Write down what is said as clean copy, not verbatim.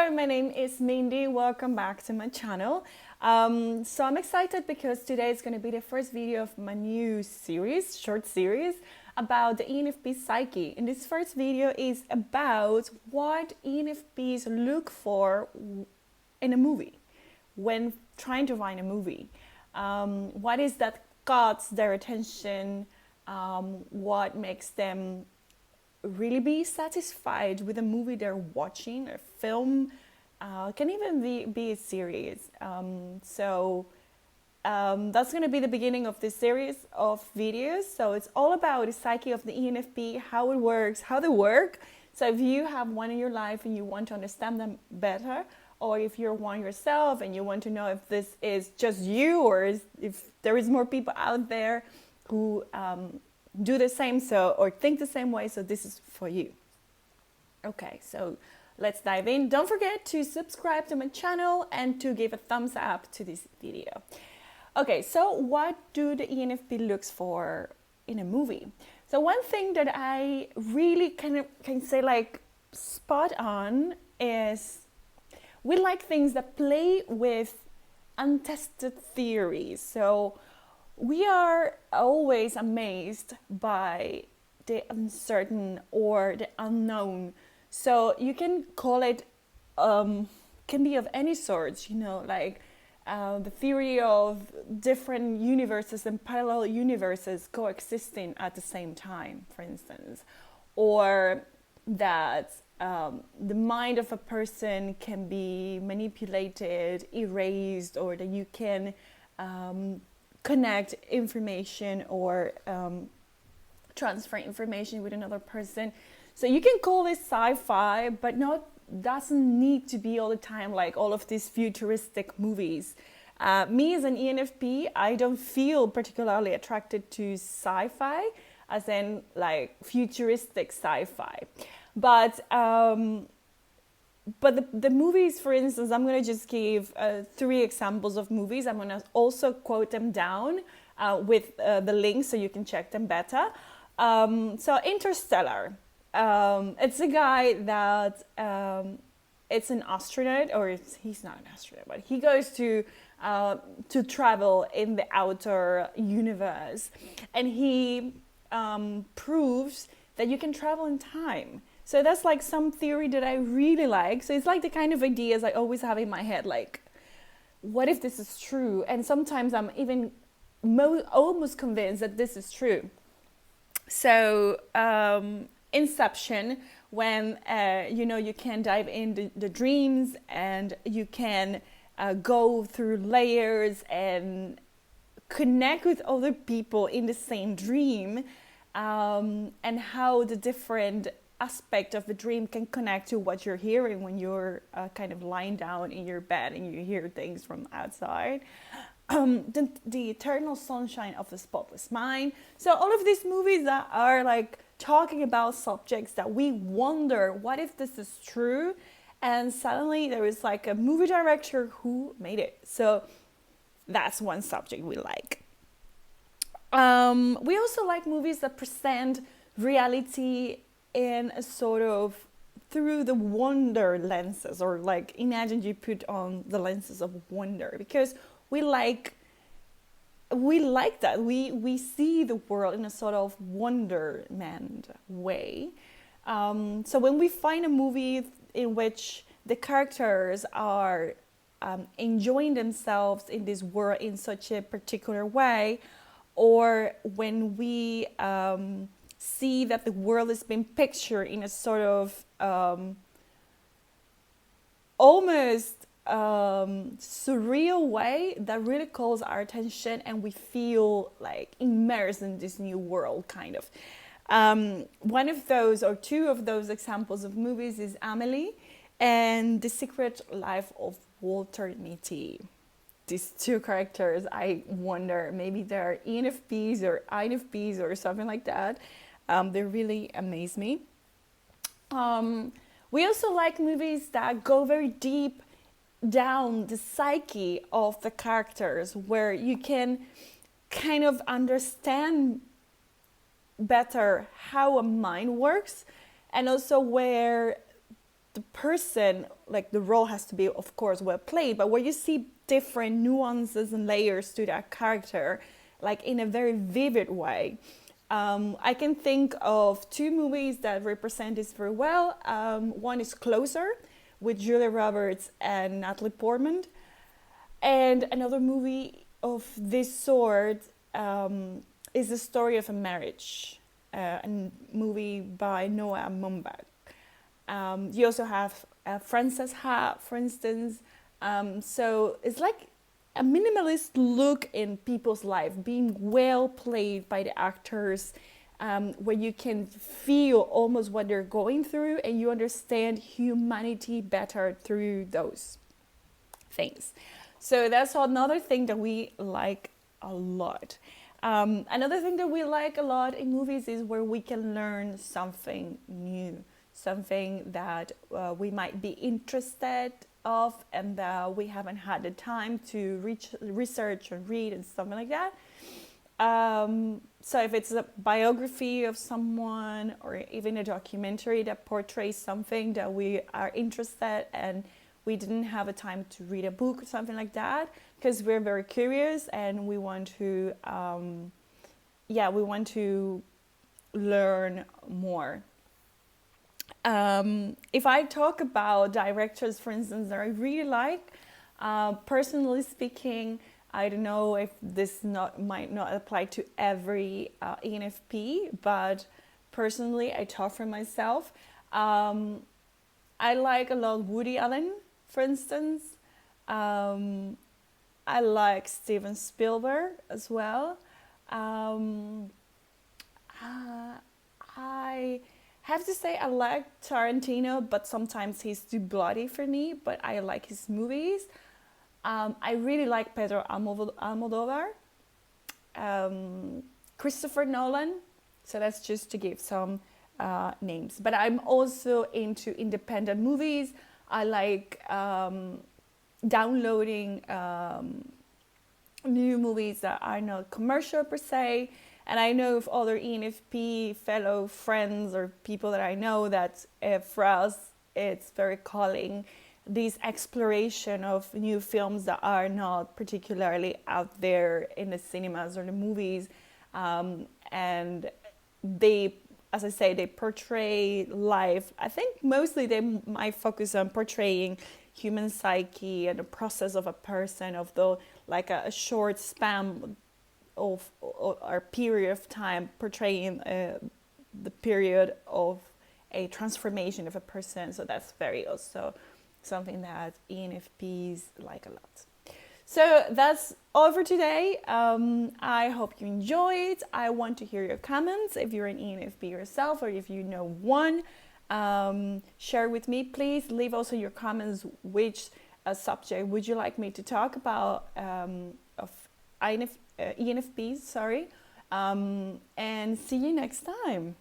Hello, my name is Mindy. Welcome back to my channel. So I'm excited because today is going to be the first video of my new series, short series, about the ENFP psyche. And this first video is about what ENFPs look for in a movie, when trying to find a movie. What is that caught their attention? What makes them really be satisfied with a movie they're watching, a film, can even be a series. That's going to be the beginning of this series of videos. So it's all about the psyche of the ENFP, how it works, how they work. So if you have one in your life and you want to understand them better, or if you're one yourself and you want to know if this is just you or if there is more people out there who do the same or think the same way, so this is for you. Okay, so let's dive in. Don't forget to subscribe to my channel and to give a thumbs up to this video. Okay, so what do the ENFP looks for in a movie? So one thing that I really can say like spot on is we like things that play with untested theories. So we are always amazed by the uncertain or the unknown. So you can call it, can be of any sort, like the theory of different universes and parallel universes coexisting at the same time, for instance. Or that the mind of a person can be manipulated, erased, or that you can connect information or transfer information with another person. So you can call this sci-fi, but doesn't need to be all the time like all of these futuristic movies. Me as an ENFP, I don't feel particularly attracted to sci-fi, as in like futuristic sci-fi. But the movies, for instance, I'm going to just give 3 examples of movies. I'm going to also quote them down with the links so you can check them better. So Interstellar. It's a guy that it's an astronaut, or he's not an astronaut, but he goes to travel in the outer universe. And he proves that you can travel in time. So that's like some theory that I really like. So it's like the kind of ideas I always have in my head, like, what if this is true? And sometimes I'm even almost convinced that this is true. So Inception, when, you can dive into the dreams and you can go through layers and connect with other people in the same dream, and how the different aspect of the dream can connect to what you're hearing when you're kind of lying down in your bed and you hear things from outside. The eternal sunshine of the spotless mind. So all of these movies that are like talking about subjects that we wonder, what if this is true? And suddenly there is like a movie director who made it. So that's one subject we like. We also like movies that present reality in a sort of through the wonder lenses, or like imagine you put on the lenses of wonder, because we like that we see the world in a sort of wonderment way. So when we find a movie in which the characters are enjoying themselves in this world in such a particular way, or when we see that the world is being pictured in a sort of almost surreal way that really calls our attention, and we feel like immersed in this new world, kind of. One of those, or 2 of those examples of movies, is Amelie and The Secret Life of Walter Mitty. These 2 characters, I wonder, maybe they're ENFPs or INFPs or something like that. They really amaze me. We also like movies that go very deep down the psyche of the characters, where you can kind of understand better how a mind works, and also where the person, like the role has to be, of course, well played, but where you see different nuances and layers to that character, like in a very vivid way. I can think of two movies that represent this very well. One is Closer with Julia Roberts and Natalie Portman. And another movie of this sort is The Story of a Marriage, a movie by Noah Baumbach. You also have Frances Ha, for instance. So it's like a minimalist look in people's life, being well played by the actors, where you can feel almost what they're going through and you understand humanity better through those things. So that's another thing that we like a lot. Another thing that we like a lot in movies is where we can learn something new, something that we might be interested of and that we haven't had the time to research and read and something like that. So if it's a biography of someone or even a documentary that portrays something that we are interested in, we didn't have a time to read a book or something like that because we're very curious and we want to, we want to learn more. If I talk about directors, for instance, that I really like, personally speaking, I don't know if this might not apply to every ENFP, but personally, I talk for myself. I like a lot Woody Allen, for instance. I like Steven Spielberg as well. I have to say I like Tarantino, but sometimes he's too bloody for me, but I like his movies. I really like Pedro Almodovar, Christopher Nolan, so that's just to give some names. But I'm also into independent movies. I like downloading new movies that are not commercial per se. And I know of other ENFP fellow friends or people that I know that for us it's very calling, this exploration of new films that are not particularly out there in the cinemas or the movies. And they, as I say, they portray life. I think mostly they might focus on portraying human psyche and the process of a person, of the like a short span of or period of time, portraying the period of a transformation of a person. So that's very also something that ENFPs like a lot. So that's all for today. I hope you enjoyed. I want to hear your comments. If you're an ENFP yourself or if you know one, share with me. Please leave also your comments. Which subject would you like me to talk about of ENFPs? Sorry. And see you next time.